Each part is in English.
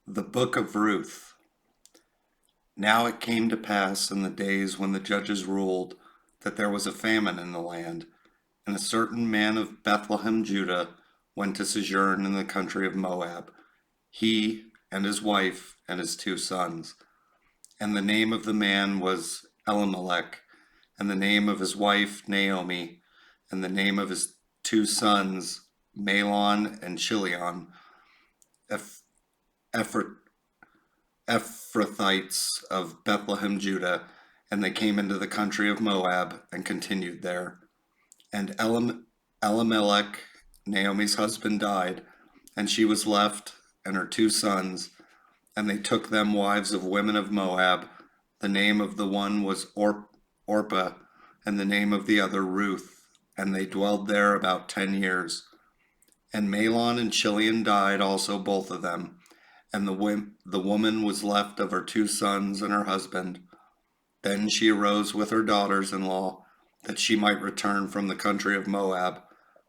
The Book of Ruth. Now it came to pass in the days when the judges ruled that there was a famine in the land, and a certain man of Bethlehem, Judah, went to sojourn in the country of Moab, he and his wife and his 2 sons. And the name of the man was Elimelech, and the name of his wife Naomi, and the name of his 2 sons Mahlon and Chilion, Eph- Ephrathites of Bethlehem, Judah, and they came into the country of Moab and continued there. And Elimelech, Naomi's husband, died, and she was left and her 2 sons, and they took them wives of women of Moab. The name of the one was Orpah, and the name of the other Ruth, and they dwelled there about 10 years. And Mahlon and Chilion died also, both of them, and the woman was left of her 2 sons and her husband. Then she arose with her daughters-in-law, that she might return from the country of Moab,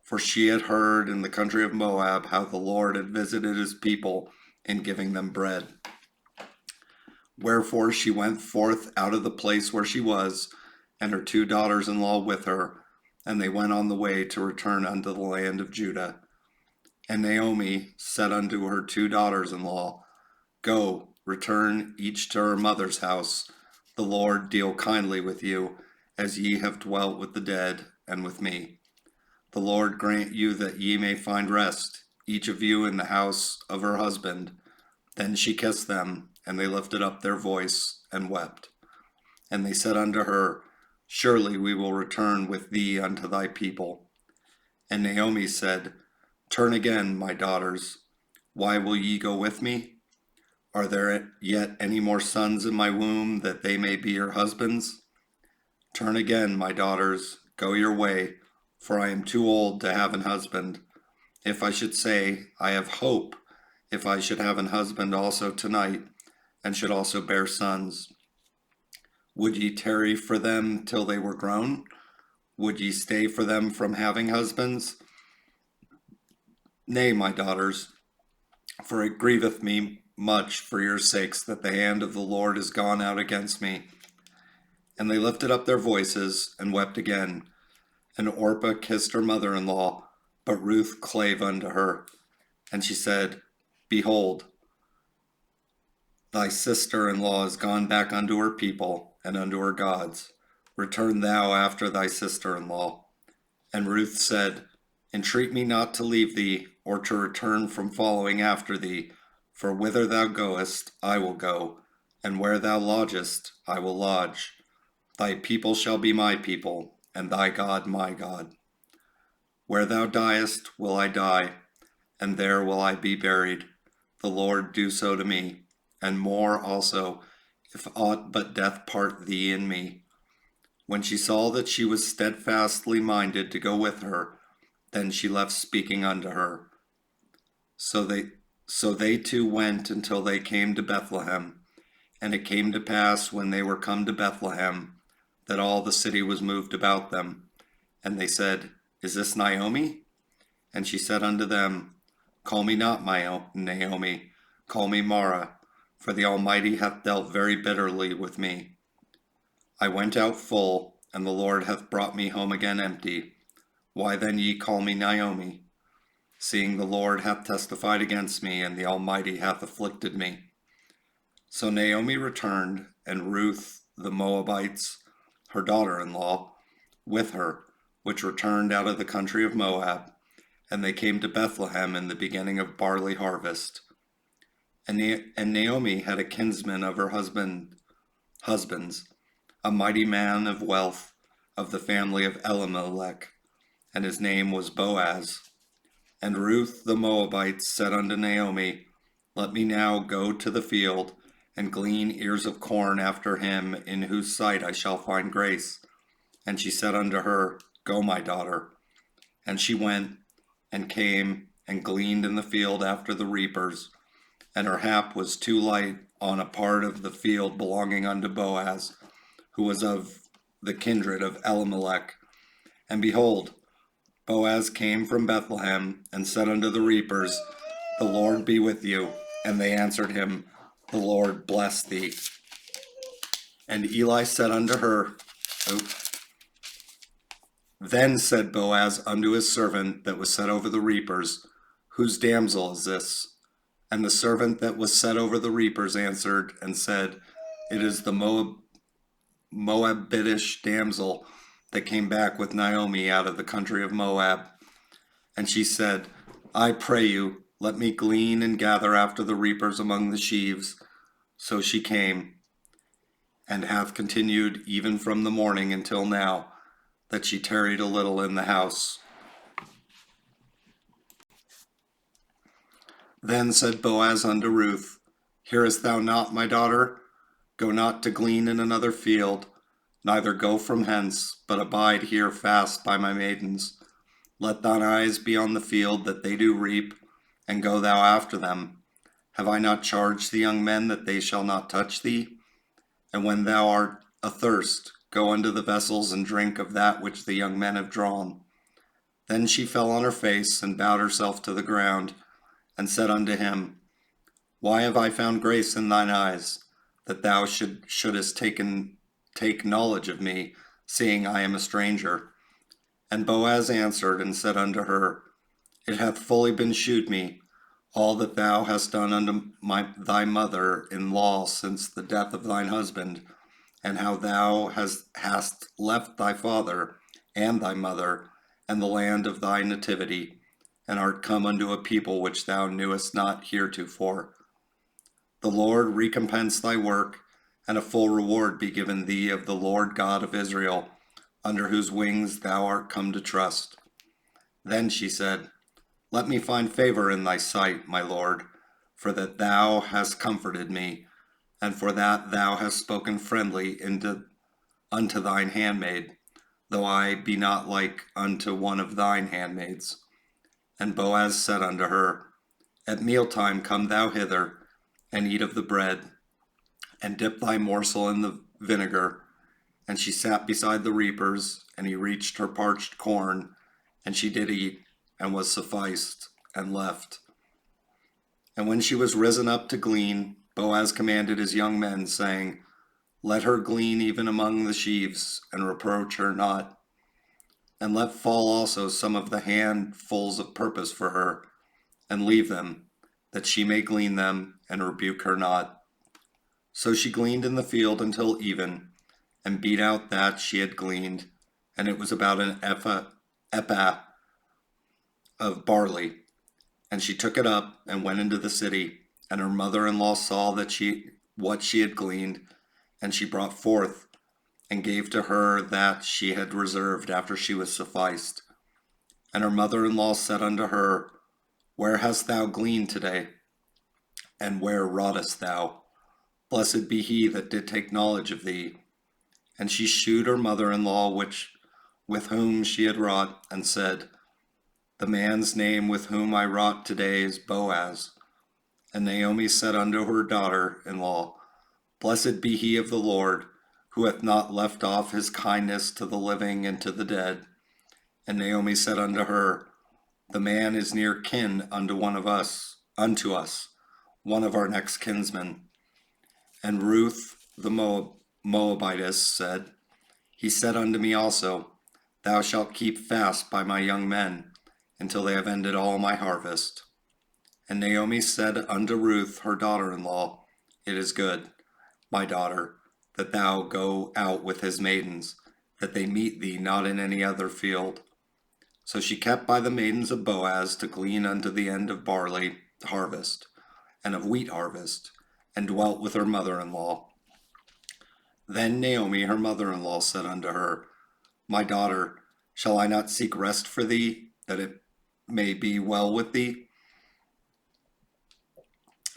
for she had heard in the country of Moab how the Lord had visited his people in giving them bread. Wherefore she went forth out of the place where she was, and her 2 daughters-in-law with her, and they went on the way to return unto the land of Judah. And Naomi said unto her 2 daughters-in-law, Go, return each to her mother's house. The Lord deal kindly with you, as ye have dwelt with the dead and with me. The Lord grant you that ye may find rest, each of you in the house of her husband. Then she kissed them, and they lifted up their voice and wept. And they said unto her, Surely we will return with thee unto thy people. And Naomi said, Turn again, my daughters. Why will ye go with me? Are there yet any more sons in my womb, that they may be your husbands? Turn again, my daughters, go your way, for I am too old to have an husband. If I should say, I have hope, if I should have an husband also tonight, and should also bear sons. Would ye tarry for them till they were grown? Would ye stay for them from having husbands? Nay, my daughters, for it grieveth me much for your sakes that the hand of the Lord is gone out against me. And they lifted up their voices and wept again. And Orpah kissed her mother-in-law, but Ruth clave unto her. And she said, Behold, thy sister-in-law is gone back unto her people and unto her gods. Return thou after thy sister-in-law. And Ruth said, Entreat me not to leave thee, or to return from following after thee, for whither thou goest, I will go, and where thou lodgest, I will lodge. Thy people shall be my people, and thy God my God. Where thou diest will I die, and there will I be buried. The Lord do so to me, and more also, if aught but death part thee and me. When she saw that she was steadfastly minded to go with her, then she left speaking unto her. So they two went until they came to Bethlehem. And it came to pass, when they were come to Bethlehem, that all the city was moved about them. And they said, Is this Naomi? And she said unto them, Call me not Naomi, call me Mara, for the Almighty hath dealt very bitterly with me. I went out full, and the Lord hath brought me home again empty. Why then ye call me Naomi, seeing the Lord hath testified against me, and the Almighty hath afflicted me? So Naomi returned, and Ruth the Moabites, her daughter-in-law, with her, which returned out of the country of Moab, and they came to Bethlehem in the beginning of barley harvest. And Naomi had a kinsman of her husband's, a mighty man of wealth, of the family of Elimelech, and his name was Boaz. And Ruth the Moabite said unto Naomi, Let me now go to the field, and glean ears of corn after him in whose sight I shall find grace. And she said unto her, Go, my daughter. And she went, and came, and gleaned in the field after the reapers. And her hap was too light on a part of the field belonging unto Boaz, who was of the kindred of Elimelech. And behold, Boaz came from Bethlehem, and said unto the reapers, The Lord be with you. And they answered him, The Lord bless thee. And Eli said unto her, oh, Then said Boaz unto his servant that was set over the reapers, Whose damsel is this? And the servant that was set over the reapers answered and said, It is the Moabitish damsel that came back with Naomi out of the country of Moab. And she said, I pray you, let me glean and gather after the reapers among the sheaves. So she came, and hath continued even from the morning until now, that she tarried a little in the house. Then said Boaz unto Ruth, Hearest thou not, my daughter? Go not to glean in another field, neither go from hence, but abide here fast by my maidens. Let thine eyes be on the field that they do reap, and go thou after them. Have I not charged the young men that they shall not touch thee? And when thou art athirst, go unto the vessels and drink of that which the young men have drawn. Then she fell on her face and bowed herself to the ground, and said unto him, Why have I found grace in thine eyes, that thou shouldest take knowledge of me, seeing I am a stranger? And Boaz answered and said unto her, It hath fully been shewed me, all that thou hast done unto thy mother-in-law since the death of thine husband, and how thou hast left thy father and thy mother and the land of thy nativity, and art come unto a people which thou knewest not heretofore. The Lord recompense thy work, and a full reward be given thee of the Lord God of Israel, under whose wings thou art come to trust. Then she said, Let me find favor in thy sight, my Lord, for that thou hast comforted me, and for that thou hast spoken friendly unto thine handmaid, though I be not like unto one of thine handmaids. And Boaz said unto her, At mealtime come thou hither, and eat of the bread, and dip thy morsel in the vinegar. And she sat beside the reapers, and he reached her parched corn, and she did eat, and was sufficed, and left. And when she was risen up to glean, Boaz commanded his young men, saying, Let her glean even among the sheaves, and reproach her not. And let fall also some of the handfuls of purpose for her, and leave them, that she may glean them, and rebuke her not. So she gleaned in the field until even, and beat out that she had gleaned, and it was about an ephah of barley. And she took it up, and went into the city, and her mother-in-law saw what she had gleaned, and she brought forth, and gave to her that she had reserved after she was sufficed. And her mother-in-law said unto her, Where hast thou gleaned today? And where wroughtest thou? Blessed be he that did take knowledge of thee. And she shewed her mother-in-law with whom she had wrought, and said, The man's name with whom I wrought today is Boaz. And Naomi said unto her daughter-in-law, Blessed be he of the Lord, who hath not left off his kindness to the living and to the dead. And Naomi said unto her, The man is near kin unto us, one of our next kinsmen. And Ruth the Moabitess said, He said unto me also, Thou shalt keep fast by my young men, until they have ended all my harvest. And Naomi said unto Ruth her daughter-in-law, It is good, my daughter, that thou go out with his maidens, that they meet thee not in any other field. So she kept by the maidens of Boaz to glean unto the end of barley harvest, and of wheat harvest, and dwelt with her mother-in-law. Then Naomi her mother-in-law said unto her, My daughter, shall I not seek rest for thee, that it may be well with thee?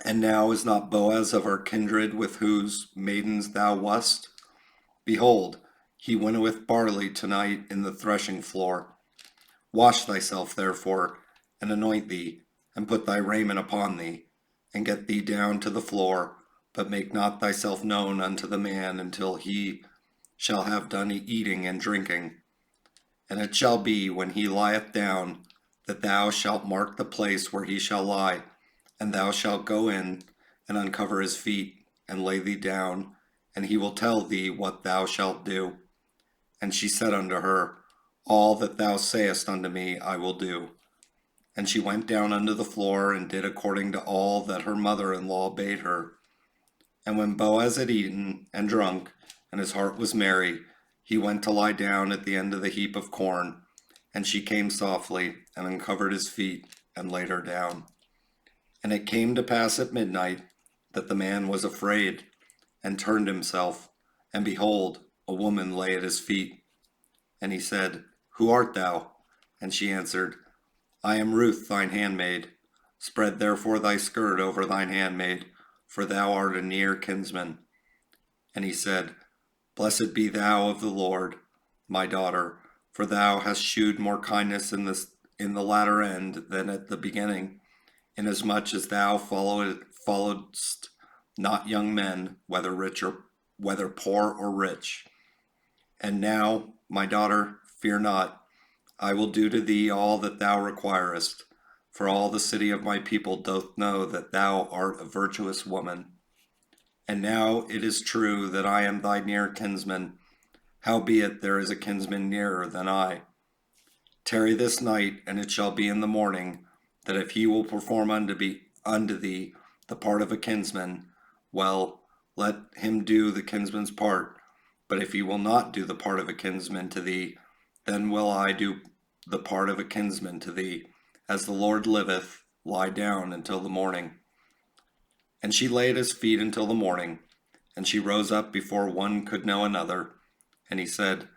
And now is not Boaz of our kindred with whose maidens thou wast? Behold, he winnoweth barley tonight in the threshing floor. Wash thyself therefore, and anoint thee, and put thy raiment upon thee, and get thee down to the floor, but make not thyself known unto the man until he shall have done eating and drinking. And it shall be, when he lieth down, that thou shalt mark the place where he shall lie, And thou shalt go in and uncover his feet, and lay thee down, and he will tell thee what thou shalt do. And she said unto her, All that thou sayest unto me I will do. And she went down unto the floor, and did according to all that her mother-in-law bade her. And when Boaz had eaten and drunk, and his heart was merry, he went to lie down at the end of the heap of corn. And she came softly, and uncovered his feet, and laid her down. And it came to pass at midnight, that the man was afraid, and turned himself, and behold, a woman lay at his feet. And he said, Who art thou? And she answered, I am Ruth thine handmaid. Spread therefore thy skirt over thine handmaid, for thou art a near kinsman. And he said, Blessed be thou of the Lord, my daughter, for thou hast shewed more kindness in the latter end than at the beginning, inasmuch as thou followedst not young men, whether poor or rich. And now, my daughter, fear not. I will do to thee all that thou requirest, for all the city of my people doth know that thou art a virtuous woman. And now it is true that I am thy near kinsman, howbeit there is a kinsman nearer than I. Tarry this night, and it shall be in the morning, that if he will perform unto thee the part of a kinsman, well, let him do the kinsman's part. But if he will not do the part of a kinsman to thee, then will I do the part of a kinsman to thee. As the Lord liveth, lie down until the morning. And she lay at his feet until the morning, and she rose up before one could know another. And he said,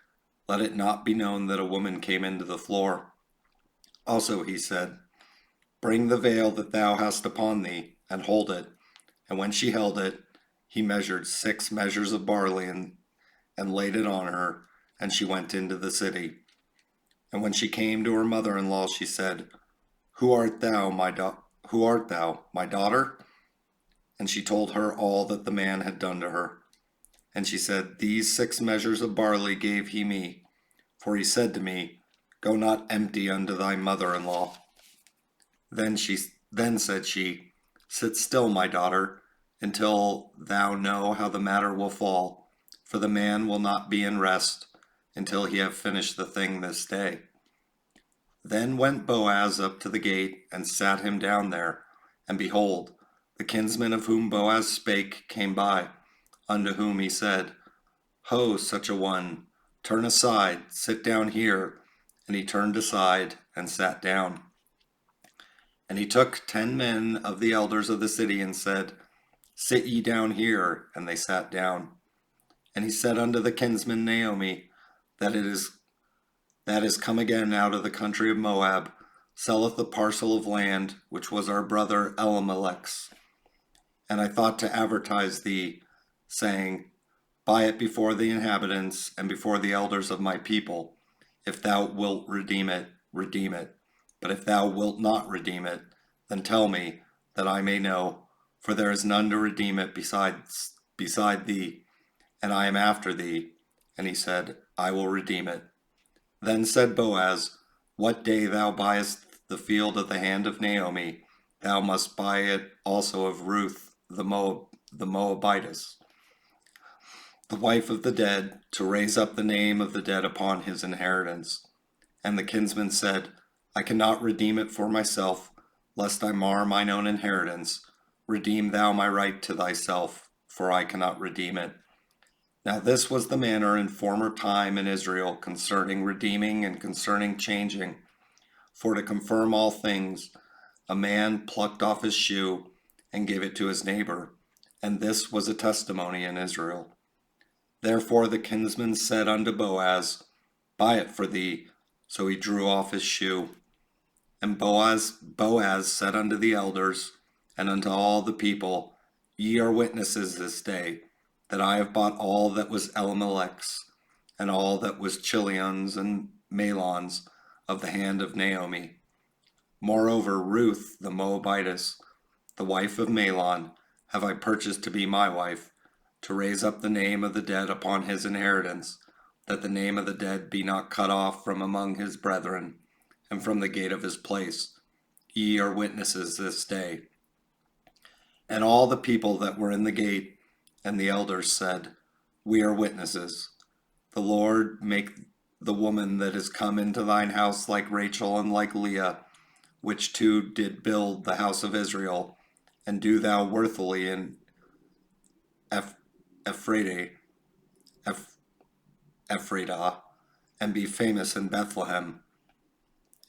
Let it not be known that a woman came into the floor. Also he said, Bring the veil that thou hast upon thee, and hold it. And when she held it, he measured 6 measures of barley, and laid it on her, and she went into the city. And when she came to her mother-in-law, she said, Who art thou, my daughter? And she told her all that the man had done to her. And she said, These 6 measures of barley gave he me, for he said to me, Go not empty unto thy mother-in-law. Then said she, Sit still, my daughter, until thou know how the matter will fall, for the man will not be in rest until he have finished the thing this day. Then went Boaz up to the gate, and sat him down there. And behold, the kinsman of whom Boaz spake came by, unto whom he said, Ho, such a one, turn aside, sit down here. And he turned aside, and sat down. And he took 10 men of the elders of the city, and said, Sit ye down here. And they sat down. And he said unto the kinsman Naomi, that is come again out of the country of Moab, selleth a parcel of land, which was our brother Elimelech's. And I thought to advertise thee, saying, Buy it before the inhabitants, and before the elders of my people. If thou wilt redeem it, redeem it. But if thou wilt not redeem it, then tell me, that I may know, for there is none to redeem it beside thee, and I am after thee. And he said, I will redeem it. Then said Boaz, What day thou buyest the field of the hand of Naomi, thou must buy it also of Ruth the Moabitess, the wife of the dead, to raise up the name of the dead upon his inheritance. And the kinsman said, I cannot redeem it for myself, lest I mar mine own inheritance. Redeem thou my right to thyself, for I cannot redeem it. Now this was the manner in former time in Israel concerning redeeming and concerning changing. For to confirm all things, a man plucked off his shoe and gave it to his neighbor, and this was a testimony in Israel. Therefore the kinsman said unto Boaz, Buy it for thee. So he drew off his shoe. And Boaz said unto the elders and unto all the people, Ye are witnesses this day, that I have bought all that was Elimelech's, and all that was Chilion's and Mahlon's of the hand of Naomi. Moreover, Ruth the Moabitess, the wife of Mahlon, have I purchased to be my wife, to raise up the name of the dead upon his inheritance, that the name of the dead be not cut off from among his brethren, and from the gate of his place. Ye are witnesses this day. And all the people that were in the gate and the elders said, We are witnesses. The Lord make the woman that is come into thine house like Rachel and like Leah, which two did build the house of Israel, and do thou worthily in Ephraim, Ephradah, and be famous in Bethlehem.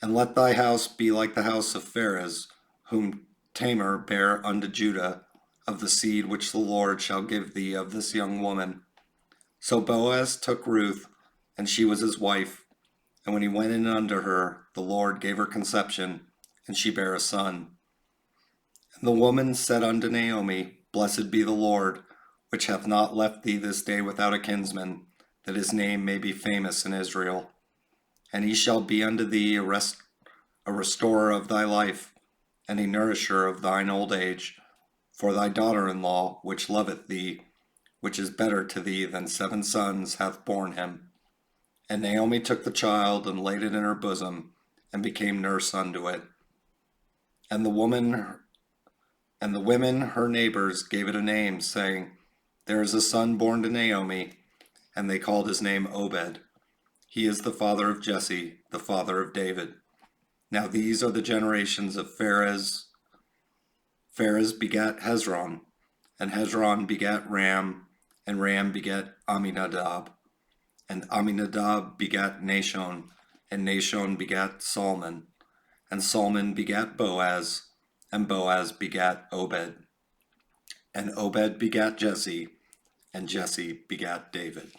And let thy house be like the house of Pharez, whom Tamar bare unto Judah, of the seed which the Lord shall give thee of this young woman. So Boaz took Ruth, and she was his wife. And when he went in unto her, the Lord gave her conception, and she bare a son. And the woman said unto Naomi, Blessed be the Lord, which hath not left thee this day without a kinsman, that his name may be famous in Israel. And he shall be unto thee a restorer of thy life, and a nourisher of thine old age. For thy daughter-in-law, which loveth thee, which is better to thee than 7 sons, hath borne him. And Naomi took the child, and laid it in her bosom, and became nurse unto it. And the women, her neighbors, gave it a name, saying, There is a son born to Naomi, and they called his name Obed. He is the father of Jesse, the father of David. Now these are the generations of Pharez. Pharez begat Hezron, and Hezron begat Ram, and Ram begat Aminadab, and Aminadab begat Nashon, and Nashon begat Salmon, and Salmon begat Boaz, and Boaz begat Obed, and Obed begat Jesse, and Jesse begat David.